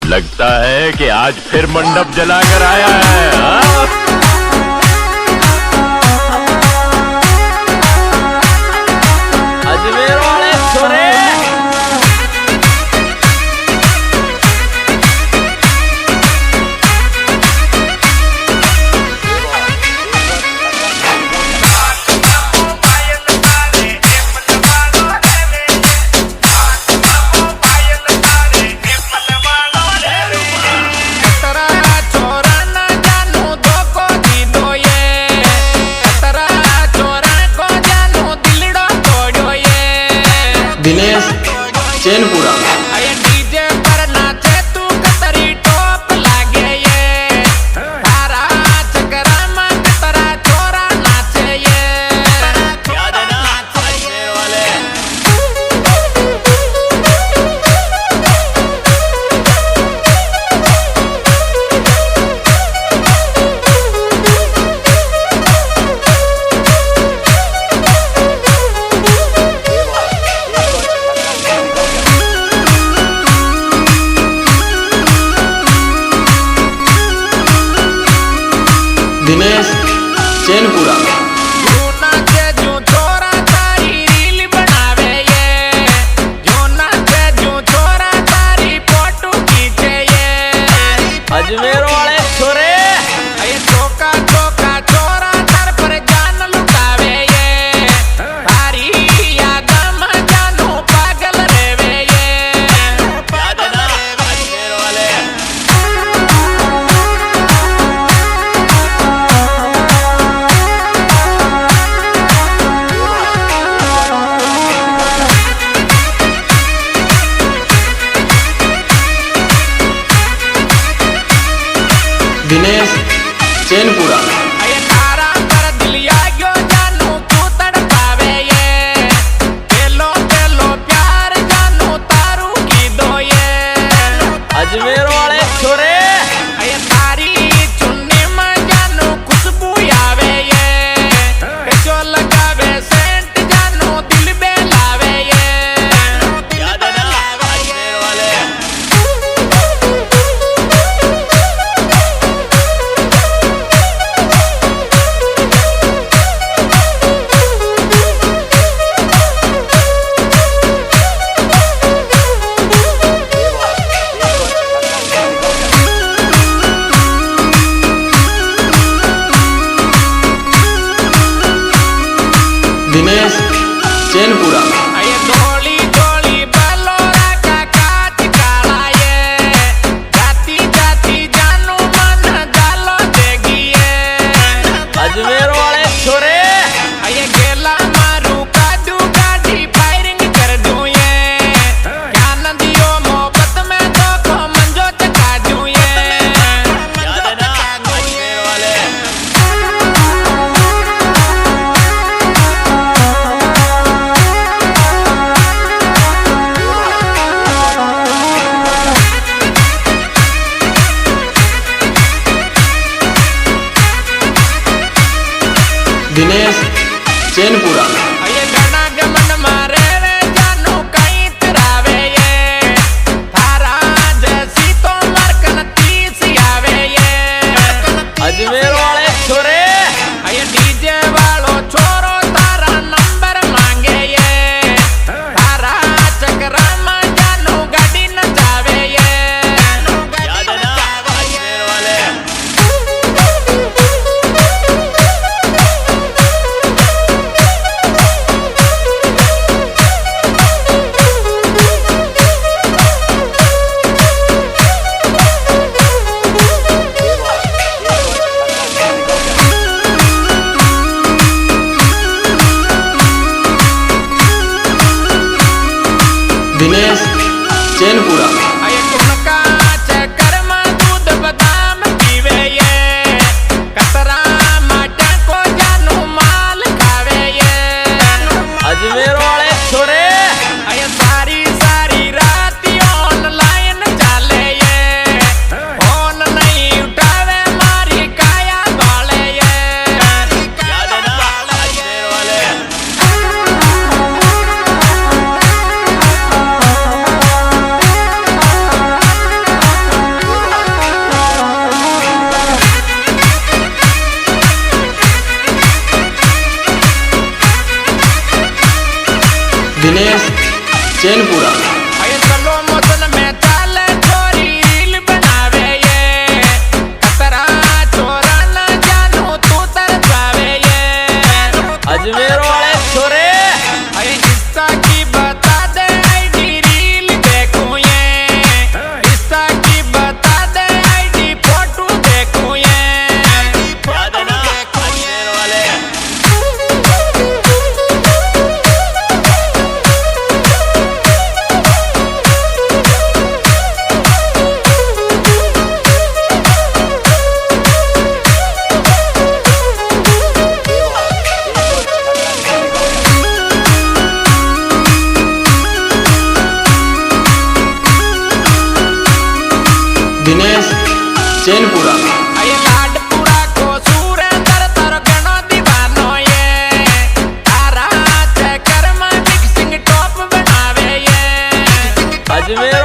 लगता है कि आज फिर मंडप जलाकर आया है। अजमेर वाले छोरे दिनेश चैनपुरा डीजे पर नाचे तू कतरी टॉप लागे ये तारा चकरा में कतरा छोरा नाचे ये याद है ना अजमेर वाले दिनेश चैनपुरा अजमेर वाले छोरे चौका चौका छोरा दर पर जान लुटावे ये तारी याद में जानू पागल रेवे ये याद है ना अजमेर वाले दिनेश चैनपुरा तारा पर दिलिया गयो जानू तू तड़पावे ये तेलो तेलो प्यार जानू तारू की दो ये अजमेर वाले छोरे तारी चुन्नी में जानू खुशबू आवे ये जो लगावे सेंट जानू दिल बेलावे ये याद है ना अजमेर वाले दिनेश चैनपुरा धोली धोली बलोरा का काच काला ये जाती जाती जानू मन जालो देगी ये अजमेर वाले छोरे ये गेला मारू काजू गाड़ी फायरिंग कर दूं ये क्या नदियों मोहब्बत में तो खो मंजो चका दूं ये याद है ना अजमेर वाले दिनेश चैनपुरा ये गाना गमन मारे रे जानू कहीं तरावे ये थारा जैसी तो मरकन तीस आवे ये अजमेर वाले छोरे ये डीजे वालो छोरो तारा नंबर मांगे ये तारा चकरा में जानू गाड़ी नचावे ये याद है ना अजमेर वाले चैनपुरा अये चलो मोशन में चाले छोरी रील बनावे ये कतरा छोरा न जानू तू तरसावे ये अजमेर वाले छोरे अये इंस्टा की बता दे आईडी रील देखूं ये इंस्टा की बता दे आईडी फोटो देखूं ये याद है ना अजमेर वाले दिनेश चैनपुरा अये लाडपुरा को सुरेंद्र तर गणो दीवानो ये तारा चक्कर में मिक्सिंग टॉप बनावे ये अजमेर